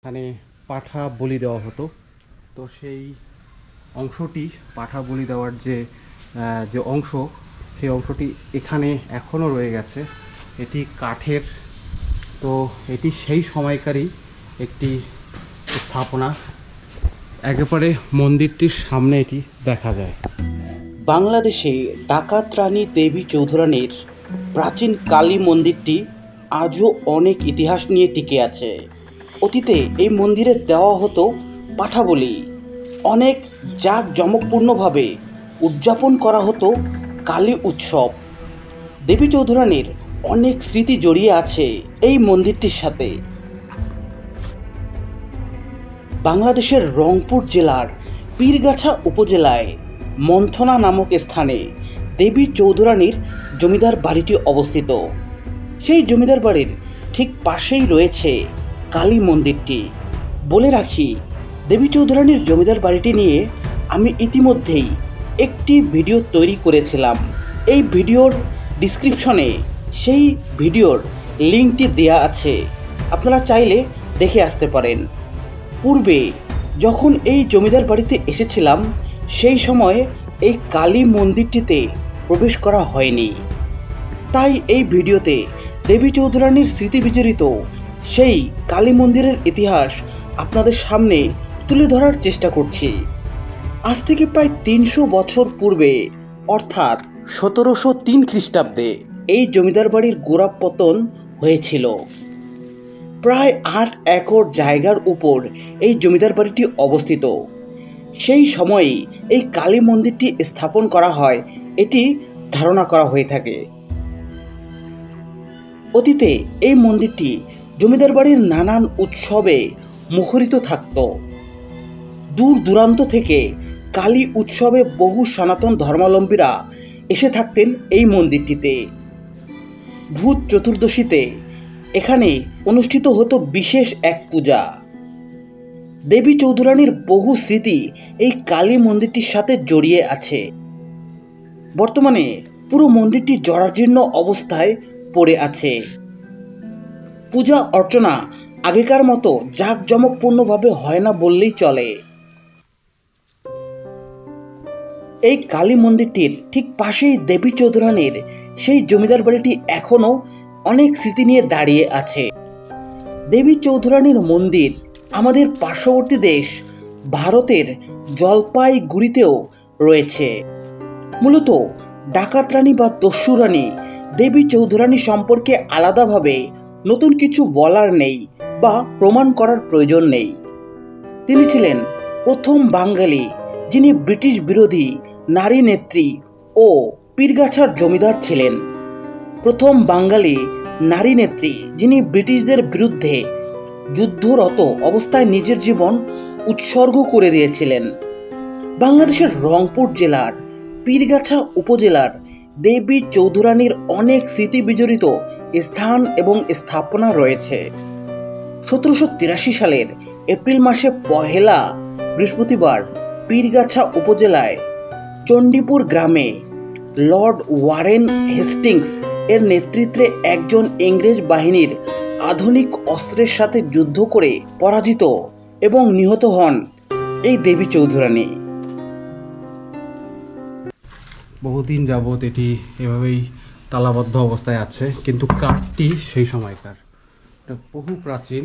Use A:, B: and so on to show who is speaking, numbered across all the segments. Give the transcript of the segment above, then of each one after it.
A: এখানে পাঠা বলি দেওয়া হতো। তো সেই অংশটি পাঠা বলি দেওয়ার যে অংশ, সেই অংশটি এখানে এখনও রয়ে গেছে। এটি কাঠের। তো এটি সেই সময়কারই একটি স্থাপনা। একেবারে মন্দিরটির সামনে এটি দেখা যায়।
B: বাংলাদেশে ডাকাত রানী দেবী চৌধুরানীর প্রাচীন কালী মন্দিরটি আজও অনেক ইতিহাস নিয়ে টিকে আছে। অতীতে এই মন্দিরে দেওয়া হতো পাঠা বলি। অনেক জাঁকজমকপূর্ণভাবে উদযাপন করা হতো কালী উৎসব। দেবী চৌধুরানীর অনেক স্মৃতি জড়িয়ে আছে এই মন্দিরটির সাথে। বাংলাদেশের রংপুর জেলার পীরগাছা উপজেলায় মন্থনা নামক স্থানে দেবী চৌধুরানীর জমিদার বাড়িটি অবস্থিত। সেই জমিদার বাড়ির ঠিক পাশেই রয়েছে কালী মন্দিরটি। বলে রাখি, দেবী চৌধুরানীর জমিদার বাড়িটি নিয়ে আমি ইতিমধ্যেই একটি ভিডিও তৈরি করেছিলাম। এই ভিডিওর ডিসক্রিপশনে সেই ভিডিওর লিঙ্কটি দেয়া আছে, আপনারা চাইলে দেখে আসতে পারেন। পূর্বে যখন এই জমিদার বাড়িতে এসেছিলাম, সেই সময়ে এই কালী মন্দিরটিতে প্রবেশ করা হয়নি। তাই এই ভিডিওতে দেবী চৌধুরানীর স্মৃতি বিজড়িত সেই কালী মন্দিরের ইতিহাস আপনাদের সামনে তুলে ধরার চেষ্টা করছি। আজ থেকে প্রায় ৩০০ বছর পূর্বে, অর্থাৎ ১৭০৩ খ্রিস্টাব্দে এই জমিদার বাড়ির গোড়াপতন হয়েছিল। প্রায় ৮ একর জায়গার উপর এই জমিদার বাড়িটি অবস্থিত। সেই সময়েই এই কালী মন্দিরটি স্থাপন করা হয়, এটি ধারণা করা হয়ে থাকে। অতীতে এই মন্দিরটি জমিদার বাড়ির নানান উৎসবে মুখরিত থাকত। দূর দূরান্ত থেকে কালী উৎসবে বহু সনাতন ধর্মাবলম্বীরা এসে থাকতেন এই মন্দিরটিতে। ভূত চতুর্দশীতে এখানে অনুষ্ঠিত হতো বিশেষ এক পূজা। দেবী চৌধুরানীর বহু স্মৃতি এই কালী মন্দিরটির সাথে জড়িয়ে আছে। বর্তমানে পুরো মন্দিরটি জরাজীর্ণ অবস্থায় পড়ে আছে। পূজা অর্চনা আগেকার মতো জাঁকজমকপূর্ণভাবে হয় না বললেই চলে। এই কালী মন্দিরটির ঠিক পাশেই দেবী চৌধুরানীর সেই জমিদার বাড়িটি এখনো অনেক স্মৃতি নিয়ে দাঁড়িয়ে আছে। দেবী চৌধুরানীর মন্দির আমাদের পার্শ্ববর্তী দেশ ভারতের জলপাইগুড়িতেও রয়েছে। মূলত ডাকাত রানী বা দস্যু রানী দেবী চৌধুরানী সম্পর্কে আলাদাভাবে নতুন কিছু বলার নেই বা প্রমাণ করার প্রয়োজন নেই। তিনি ছিলেন প্রথম বাঙালি যিনি ব্রিটিশ বিরোধী নারী নেত্রী ও পীরগাছার জমিদার ছিলেন। প্রথম বাঙালি নারী নেত্রী যিনি ব্রিটিশদের বিরুদ্ধে যুদ্ধরত অবস্থায় নিজের জীবন উৎসর্গ করে দিয়েছিলেন। বাংলাদেশের রংপুর জেলার পীরগাছা উপজেলার দেবী চৌধুরানীর অনেক স্মৃতি বিজড়িত স্থান এবং স্থাপনা রয়েছে। ১৭৮৩ সালের এপ্রিল মাসে পহেলা বৃহস্পতিবার পীরগাছা উপজেলায় চণ্ডীপুর গ্রামে লর্ড ওয়ারেন হেস্টিংস এর নেতৃত্বে একজন ইংরেজ বাহিনীর আধুনিক অস্ত্রের সাথে যুদ্ধ করে পরাজিত এবং নিহত হন এই দেবী চৌধুরানী।
A: বহুদিন যাবৎ এটি এভাবেই তালাবদ্ধ অবস্থায় আছে, কিন্তু কাঠটি সেই সময়কার, এটা বহু প্রাচীন।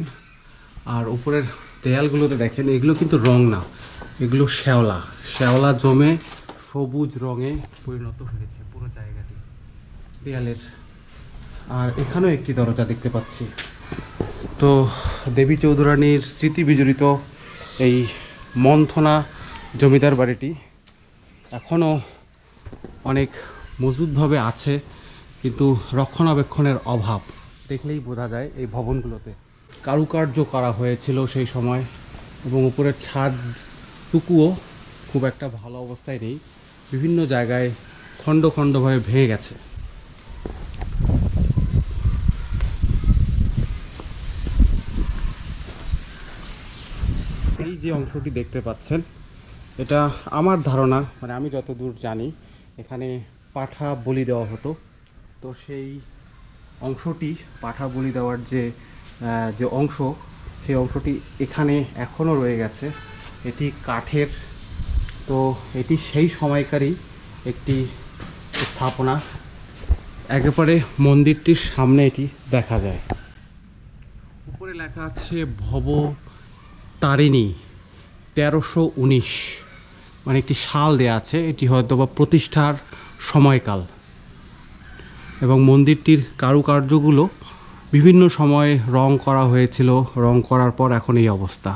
A: আর উপরের দেয়ালগুলোতে দেখেন, এগুলো কিন্তু রং না, এগুলো শ্যাওলা শ্যাওলা জমে সবুজ রঙে পরিণত হয়েছে পুরো জায়গাটি দেয়ালের। আর এখানেও একটি দরজা দেখতে পাচ্ছি। তো দেবী চৌধুরানীর স্মৃতি বিজড়িত এই মন্থনা জমিদার বাড়িটি এখনও অনেক মজবুতভাবে আছে, কিন্তু রক্ষণাবেক্ষণের অভাব দেখলেই বোঝা যায়। এই ভবনগুলোতে কারুকার্য করা হয়েছিল সেই সময়, এবং উপরের ছাদটুকুও খুব একটা ভালো অবস্থায় নেই, বিভিন্ন জায়গায় খণ্ড খণ্ডভাবে ভেঙে গেছে। এই যে অংশটি দেখতে পাচ্ছেন, এটা আমার ধারণা, মানে আমি যতদূর জানি এখানে পাঠা বলি দেওয়া হতো। তো সেই অংশটি পাঠা বলি দেওয়ার যে অংশ, সেই অংশটি এখানে এখনও রয়ে গেছে। এটি কাঠের, তো এটি সেই সময়কারই একটি স্থাপনা। একেবারে মন্দিরটির সামনে এটি দেখা যায়। উপরে লেখা আছে ভব তারিণী 1319, মানে একটি সাল দেয়া আছে, এটি হয়তো বা প্রতিষ্ঠার সময়কাল। এবং মন্দিরটির কারুকার্যগুলো বিভিন্ন সময়ে রং করা হয়েছিল, রং করার পর এখন এই অবস্থা।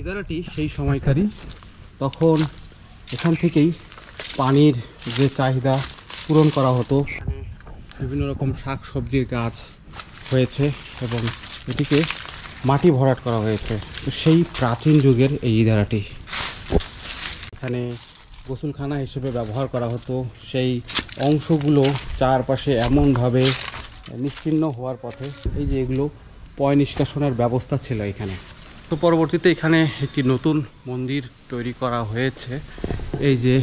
A: ইদারাটি সেই সময়কারই, তখন এখান থেকেই পানির যে চাহিদা পূরণ করা হতো। বিভিন্ন রকম শাক সবজির গাছ হয়েছে এবং এটিকে মাটি ভরাট করা হয়েছে। তো সেই প্রাচীন যুগের এই ইদারাটি এখানে গোসলখানা হিসেবে ব্যবহার করা হতো। সেই অংশগুলো চারপাশে এমনভাবে নিশ্চিহ্ন হওয়ার পথে, এই যে এগুলো পয় নিষ্কাশনের ব্যবস্থা ছিল এখানে। তো পরবর্তীতে এখানে একটি নতুন মন্দির তৈরি করা হয়েছে। এই যে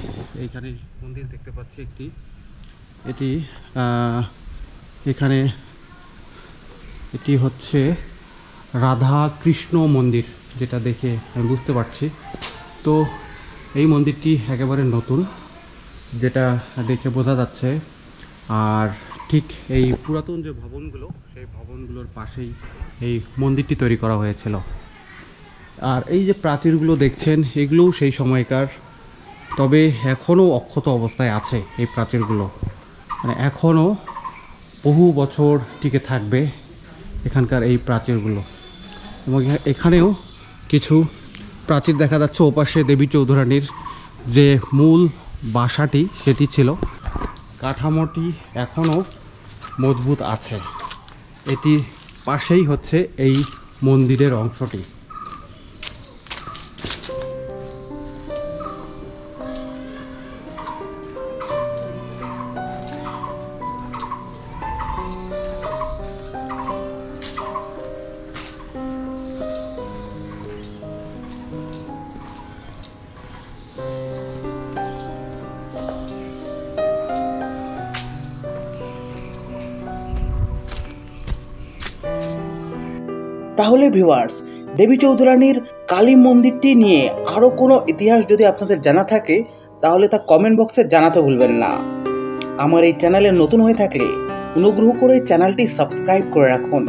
A: এইখানে মন্দির দেখতে পাচ্ছি একটি, এটি এখানে এটি হচ্ছে রাধা কৃষ্ণ মন্দির, যেটা দেখে আমি বুঝতে পারছি। তো এই মন্দিরটি একেবারে নতুন, যেটা দেখে বোঝা যাচ্ছে। আর ঠিক এই পুরাতন যে ভবনগুলো, সেই ভবনগুলোর পাশেই এই মন্দিরটি তৈরি করা হয়েছিল। আর এই যে প্রাচীরগুলো দেখছেন, এগুলোও সেই সময়কার, তবে এখনও অক্ষত অবস্থায় আছে এই প্রাচীরগুলো, মানে এখনও বহু বছর টিকে থাকবে এখানকার এই প্রাচীরগুলো। এবং এখানেও কিছু প্রাচীর দেখা যাচ্ছে। ওপাশে দেবী চৌধুরানীর যে মূল বাসাটি সেটি ছিল, কাঠামোটি এখনও মজবুত আছে। এটি পাশেই হচ্ছে এই মন্দিরের অংশটি।
B: তাহলে ভিউয়ার্স, দেবী চৌধুরানীর কালী মন্দিরটি নিয়ে আরও কোনো ইতিহাস যদি আপনাদের জানা থাকে, তাহলে তা কমেন্ট বক্সে জানাতে ভুলবেন না। আমার এই চ্যানেলে নতুন হয়ে থাকলে অনুগ্রহ করে চ্যানেলটি সাবস্ক্রাইব করে রাখুন।